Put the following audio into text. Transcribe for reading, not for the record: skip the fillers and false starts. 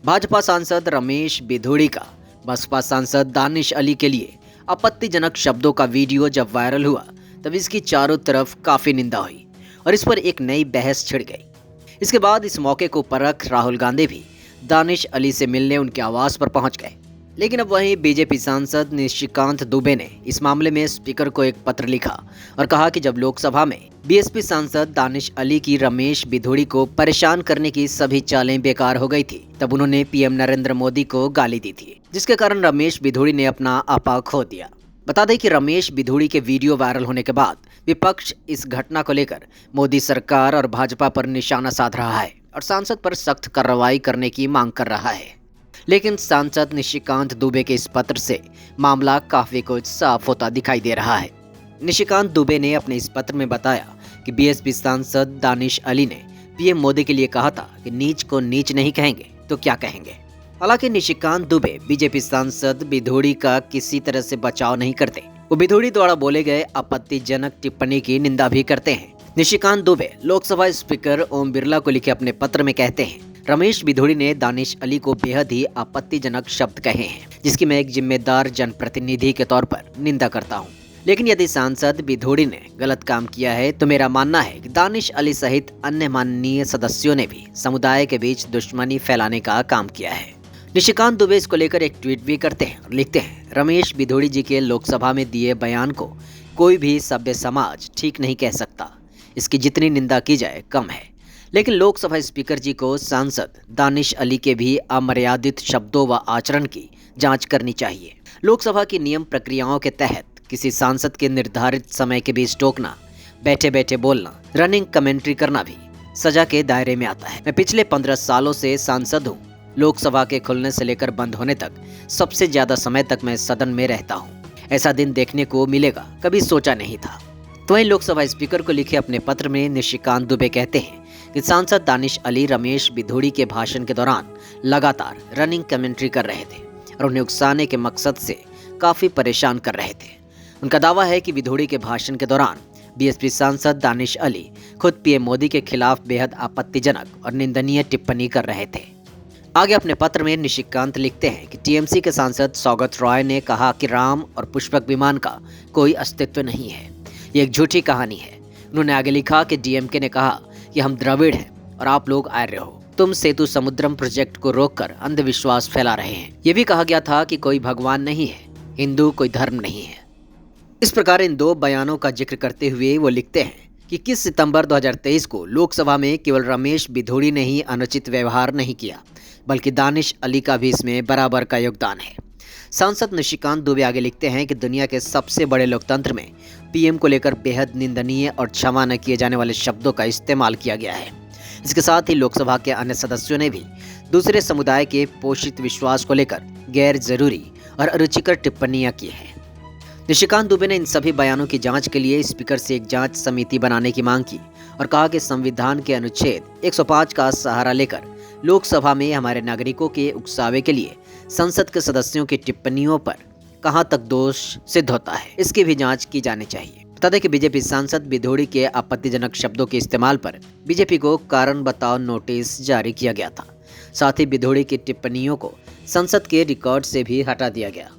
भाजपा सांसद रमेश बिधूड़ी का बसपा सांसद दानिश अली के लिए आपत्तिजनक शब्दों का वीडियो जब वायरल हुआ तब इसकी चारों तरफ काफी निंदा हुई और इस पर एक नई बहस छिड़ गई। इसके बाद इस मौके को परख राहुल गांधी भी दानिश अली से मिलने उनके आवास पर पहुंच गए। लेकिन अब वहीं बीजेपी सांसद निशिकांत दुबे ने इस मामले में स्पीकर को एक पत्र लिखा और कहा कि जब लोकसभा में बीएसपी सांसद दानिश अली की रमेश बिधूड़ी को परेशान करने की सभी चालें बेकार हो गई थी, तब उन्होंने पीएम नरेंद्र मोदी को गाली दी थी, जिसके कारण रमेश बिधूड़ी ने अपना आपा खो दिया। बता दें कि रमेश बिधूड़ी के वीडियो वायरल होने के बाद विपक्ष इस घटना को लेकर मोदी सरकार और भाजपा पर निशाना साध रहा है और सांसद पर सख्त कार्रवाई करने की मांग कर रहा है। लेकिन सांसद निशिकांत दुबे के इस पत्र से मामला काफी कुछ साफ होता दिखाई दे रहा है। निशिकांत दुबे ने अपने इस पत्र में बताया कि बीएसपी सांसद दानिश अली ने पीएम मोदी के लिए कहा था कि नीच को नीच नहीं कहेंगे तो क्या कहेंगे। हालांकि निशिकांत दुबे बीजेपी सांसद बिधूड़ी का किसी तरह से बचाव नहीं करते, वो बिधूड़ी द्वारा बोले गए आपत्तिजनक टिप्पणी की निंदा भी करते हैं। निशिकांत दुबे लोकसभा स्पीकर ओम बिरला को लिखे अपने पत्र में कहते हैं, रमेश बिधूड़ी ने दानिश अली को बेहद ही आपत्तिजनक शब्द कहे हैं, जिसकी मैं एक जिम्मेदार जनप्रतिनिधि के तौर पर निंदा करता हूं। लेकिन यदि सांसद बिधूड़ी ने गलत काम किया है तो मेरा मानना है कि दानिश अली सहित अन्य माननीय सदस्यों ने भी समुदाय के बीच दुश्मनी फैलाने का काम किया है। निशिकांत दुबे इसको लेकर एक ट्वीट भी करते हैं और लिखते हैं, रमेश बिधूड़ी जी के लोकसभा में दिए बयान को कोई भी सभ्य समाज ठीक नहीं कह सकता। इसकी जितनी निंदा की जाए कम है। लेकिन लोकसभा स्पीकर जी को सांसद दानिश अली के भी अमर्यादित शब्दों व आचरण की जांच करनी चाहिए। लोकसभा की नियम प्रक्रियाओं के तहत किसी सांसद के निर्धारित समय के बीच टोकना, बैठे बैठे बोलना, रनिंग कमेंट्री करना भी सजा के दायरे में आता है। मैं पिछले 15 सालों से सांसद हूँ। लोकसभा के खुलने से लेकर बंद होने तक सबसे ज्यादा समय तक मैं सदन में रहता हूँ। ऐसा दिन देखने को मिलेगा कभी सोचा नहीं था। तो वहीं लोकसभा स्पीकर को लिखे अपने पत्र में निशिकांत दुबे कहते हैं कि सांसद दानिश अली रमेश बिधूड़ी के भाषण के दौरान लगातार रनिंग कमेंट्री कर रहे थे और उन्हें उकसाने के मकसद से काफी परेशान कर रहे थे। उनका दावा है कि बिधूड़ी के भाषण के दौरान बीएसपी सांसद दानिश अली खुद पीएम मोदी के खिलाफ बेहद आपत्तिजनक और निंदनीय टिप्पणी कर रहे थे। आगे अपने पत्र में निशिकांत लिखते हैं कि टीएमसी के सांसद सौगत रॉय ने कहा कि राम और पुष्पक विमान का कोई अस्तित्व नहीं है, ये एक झूठी कहानी है। उन्होंने आगे लिखा कि डीएमके ने कहा कि हम द्रविड़ हैं और आप लोग आर्य हो। तुम सेतु समुद्रम प्रोजेक्ट को रोककर अंधविश्वास फैला रहे हैं। ये भी कहा गया था कि कोई भगवान नहीं है, हिंदू कोई धर्म नहीं है। इस प्रकार इन दो बयानों का जिक्र करते हुए वो लिखते हैं कि 21 सितंबर 2023 को लोकसभा में केवल रमेश बिधूड़ी ने ही अनुचित व्यवहार नहीं किया, बल्कि दानिश अली का भी इसमें बराबर का योगदान है। सांसद निशिकांत दुबे आगे लिखते हैं कि दुनिया के सबसे बड़े लोकतंत्र में पीएम को लेकर बेहद निंदनीय और क्षमा न किए जाने वाले शब्दों का इस्तेमाल किया गया है। इसके साथ ही लोकसभा के अन्य सदस्यों ने भी दूसरे समुदाय के पोषित विश्वास को लेकर गैर जरूरी और अरुचिकर टिप्पणियां की हैं। निशिकांत दुबे ने इन सभी बयानों की जांच के लिए स्पीकर से एक जांच समिति बनाने की मांग की और कहा कि संविधान के अनुच्छेद 105 का सहारा लेकर लोकसभा में हमारे नागरिकों के उकसावे के लिए संसद के सदस्यों की टिप्पणियों पर कहां तक दोष सिद्ध होता है, इसकी भी जांच की जानी चाहिए। बता दें कि बीजेपी सांसद बिधूड़ी के आपत्तिजनक शब्दों के इस्तेमाल पर बीजेपी को कारण बताओ नोटिस जारी किया गया था। साथ ही बिधूड़ी की टिप्पणियों को संसद के रिकॉर्ड से भी हटा दिया गया।